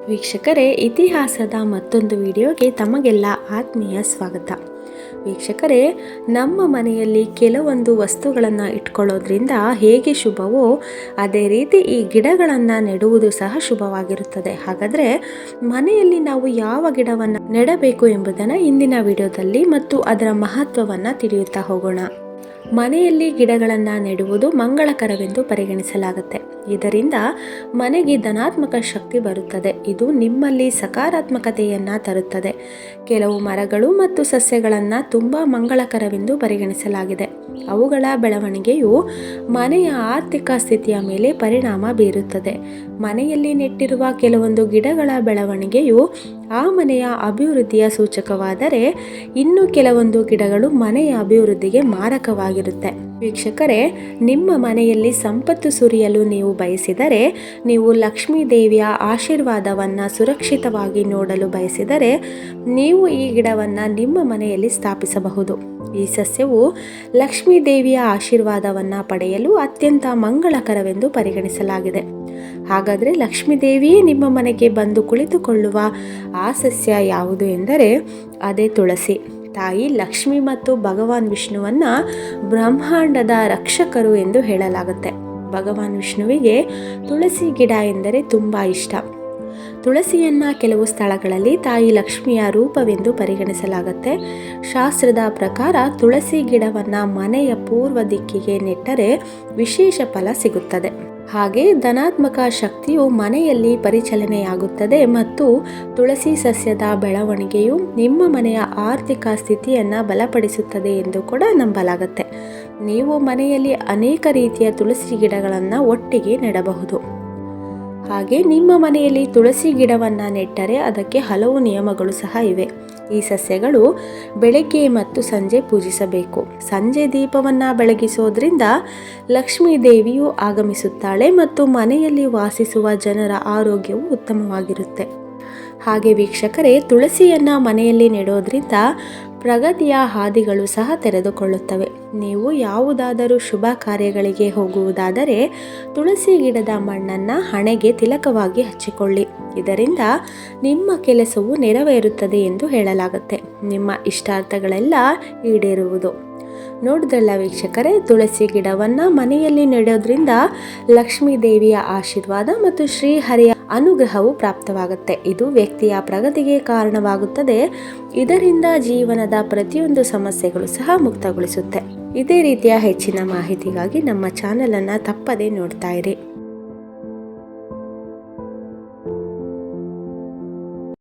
ವೀಕ್ಷಕರೇ, ಇತಿಹಾಸದ ಮತ್ತೊಂದು ವಿಡಿಯೋಗೆ ತಮಗೆಲ್ಲ ಆತ್ಮೀಯ ಸ್ವಾಗತ. ವೀಕ್ಷಕರೇ, ನಮ್ಮ ಮನೆಯಲ್ಲಿ ಕೆಲವೊಂದು ವಸ್ತುಗಳನ್ನು ಇಟ್ಕೊಳ್ಳೋದ್ರಿಂದ ಹೇಗೆ ಶುಭವೋ ಅದೇ ರೀತಿ ಈ ಗಿಡಗಳನ್ನು ನೆಡುವುದು ಸಹ ಶುಭವಾಗಿರುತ್ತದೆ. ಹಾಗಾದರೆ ಮನೆಯಲ್ಲಿ ನಾವು ಯಾವ ಗಿಡವನ್ನು ನೆಡಬೇಕು ಎಂಬುದನ್ನು ಇಂದಿನ ವಿಡಿಯೋದಲ್ಲಿ ಮತ್ತು ಅದರ ಮಹತ್ವವನ್ನು ತಿಳಿಯುತ್ತಾ ಹೋಗೋಣ. ಮನೆಯಲ್ಲಿ ಗಿಡಗಳನ್ನು ನೆಡುವುದು ಮಂಗಳಕರವೆಂದು ಪರಿಗಣಿಸಲಾಗುತ್ತೆ. ಇದರಿಂದ ಮನೆಗೆ ಧನಾತ್ಮಕ ಶಕ್ತಿ ಬರುತ್ತದೆ. ಇದು ನಿಮ್ಮಲ್ಲಿ ಸಕಾರಾತ್ಮಕತೆಯನ್ನು ತರುತ್ತದೆ. ಕೆಲವು ಮರಗಳು ಮತ್ತು ಸಸ್ಯಗಳನ್ನು ತುಂಬ ಮಂಗಳಕರವೆಂದು ಪರಿಗಣಿಸಲಾಗಿದೆ. ಅವುಗಳ ಬೆಳವಣಿಗೆಯು ಮನೆಯ ಆರ್ಥಿಕ ಸ್ಥಿತಿಯ ಮೇಲೆ ಪರಿಣಾಮ ಬೀರುತ್ತದೆ. ಮನೆಯಲ್ಲಿ ನೆಟ್ಟಿರುವ ಕೆಲವೊಂದು ಗಿಡಗಳ ಬೆಳವಣಿಗೆಯು ಆ ಮನೆಯ ಅಭಿವೃದ್ಧಿಯ ಸೂಚಕವಾದರೆ, ಇನ್ನು ಕೆಲವೊಂದು ಗಿಡಗಳು ಮನೆಯ ಅಭಿವೃದ್ಧಿಗೆ ಮಾರಕವಾಗಿರುತ್ತೆ. ವೀಕ್ಷಕರೇ, ನಿಮ್ಮ ಮನೆಯಲ್ಲಿ ಸಂಪತ್ತು ಸುರಿಯಲು ನೀವು ಬಯಸಿದರೆ, ನೀವು ಲಕ್ಷ್ಮೀ ದೇವಿಯ ಆಶೀರ್ವಾದವನ್ನು ಸುರಕ್ಷಿತವಾಗಿ ನೋಡಲು ಬಯಸಿದರೆ, ನೀವು ಈ ಗಿಡವನ್ನು ನಿಮ್ಮ ಮನೆಯಲ್ಲಿ ಸ್ಥಾಪಿಸಬಹುದು. ಈ ಸಸ್ಯವು ಲಕ್ಷ್ಮೀ ದೇವಿಯ ಆಶೀರ್ವಾದವನ್ನು ಪಡೆಯಲು ಅತ್ಯಂತ ಮಂಗಳಕರವೆಂದು ಪರಿಗಣಿಸಲಾಗಿದೆ. ಹಾಗಾದರೆ ಲಕ್ಷ್ಮೀ ದೇವಿಯೇ ನಿಮ್ಮ ಮನೆಗೆ ಬಂದು ಕುಳಿತುಕೊಳ್ಳುವ ಆ ಸಸ್ಯ ಯಾವುದು ಎಂದರೆ ಅದೇ ತುಳಸಿ. ತಾಯಿ ಲಕ್ಷ್ಮಿ ಮತ್ತು ಭಗವಾನ್ ವಿಷ್ಣುವನ್ನ ಬ್ರಹ್ಮಾಂಡದ ರಕ್ಷಕರು ಎಂದು ಹೇಳಲಾಗುತ್ತೆ. ಭಗವಾನ್ ವಿಷ್ಣುವಿಗೆ ತುಳಸಿ ಗಿಡ ಎಂದರೆ ತುಂಬ ಇಷ್ಟ. ತುಳಸಿಯನ್ನು ಕೆಲವು ಸ್ಥಳಗಳಲ್ಲಿ ತಾಯಿ ಲಕ್ಷ್ಮಿಯ ರೂಪವೆಂದು ಪರಿಗಣಿಸಲಾಗುತ್ತೆ. ಶಾಸ್ತ್ರದ ಪ್ರಕಾರ ತುಳಸಿ ಗಿಡವನ್ನು ಮನೆಯ ಪೂರ್ವ ದಿಕ್ಕಿಗೆ ನೆಟ್ಟರೆ ವಿಶೇಷ ಫಲ ಸಿಗುತ್ತದೆ. ಹಾಗೆ ಧನಾತ್ಮಕ ಶಕ್ತಿಯು ಮನೆಯಲ್ಲಿ ಪರಿಚಲನೆಯಾಗುತ್ತದೆ ಮತ್ತು ತುಳಸಿ ಸಸ್ಯದ ಬೆಳವಣಿಗೆಯು ನಿಮ್ಮ ಮನೆಯ ಆರ್ಥಿಕ ಸ್ಥಿತಿಯನ್ನು ಬಲಪಡಿಸುತ್ತದೆ ಎಂದು ಕೂಡ ನಂಬಲಾಗುತ್ತೆ. ನೀವು ಮನೆಯಲ್ಲಿ ಅನೇಕ ರೀತಿಯ ತುಳಸಿ ಗಿಡಗಳನ್ನು ಒಟ್ಟಿಗೆ ನೆಡಬಹುದು. ಹಾಗೆ ನಿಮ್ಮ ಮನೆಯಲ್ಲಿ ತುಳಸಿ ಗಿಡವನ್ನು ನೆಟ್ಟರೆ ಅದಕ್ಕೆ ಹಲವು ನಿಯಮಗಳು ಸಹ ಇವೆ. ಈ ಸಸ್ಯಗಳು ಬೆಳಗ್ಗೆ ಮತ್ತು ಸಂಜೆ ಪೂಜಿಸಬೇಕು. ಸಂಜೆ ದೀಪವನ್ನು ಬೆಳಗಿಸೋದ್ರಿಂದ ಲಕ್ಷ್ಮೀ ದೇವಿಯು ಆಗಮಿಸುತ್ತಾಳೆ ಮತ್ತು ಮನೆಯಲ್ಲಿ ವಾಸಿಸುವ ಜನರ ಆರೋಗ್ಯವು ಉತ್ತಮವಾಗಿರುತ್ತೆ. ಹಾಗೆ ವೀಕ್ಷಕರೇ, ತುಳಸಿಯನ್ನು ಮನೆಯಲ್ಲಿ ನೆಡೋದ್ರಿಂದ ಪ್ರಗತಿಯ ಹಾದಿಗಳು ಸಹ ತೆರೆದುಕೊಳ್ಳುತ್ತವೆ. ನೀವು ಯಾವುದಾದರೂ ಶುಭ ಕಾರ್ಯಗಳಿಗೆ ಹೋಗುವುದಾದರೆ ತುಳಸಿ ಗಿಡದ ಮಣ್ಣನ್ನು ಹಣೆಗೆ ತಿಲಕವಾಗಿ ಹಚ್ಚಿಕೊಳ್ಳಿ. ಇದರಿಂದ ನಿಮ್ಮ ಕೆಲಸವು ನೆರವೇರುತ್ತದೆ ಎಂದು ಹೇಳಲಾಗುತ್ತೆ. ನಿಮ್ಮ ಇಷ್ಟಾರ್ಥಗಳೆಲ್ಲ ಈಡೇರುವುದು. ನೋಡಿದ್ರಲ್ಲ ವೀಕ್ಷಕರೇ, ತುಳಸಿ ಗಿಡವನ್ನು ಮನೆಯಲ್ಲಿ ನೆಡೋದ್ರಿಂದ ಲಕ್ಷ್ಮೀ ದೇವಿಯ ಆಶೀರ್ವಾದ ಮತ್ತು ಶ್ರೀಹರಿಯ ಅನುಗ್ರಹವು ಪ್ರಾಪ್ತವಾಗುತ್ತೆ. ಇದು ವ್ಯಕ್ತಿಯ ಪ್ರಗತಿಗೆ ಕಾರಣವಾಗುತ್ತದೆ. ಇದರಿಂದ ಜೀವನದ ಪ್ರತಿಯೊಂದು ಸಮಸ್ಯೆಗಳು ಸಹ ಮುಕ್ತಗೊಳಿಸುತ್ತೆ. ಇದೇ ರೀತಿಯ ಹೆಚ್ಚಿನ ಮಾಹಿತಿಗಾಗಿ ನಮ್ಮ ಚಾನಲನ್ನು ತಪ್ಪದೇ ನೋಡ್ತಾ ಇರಿ.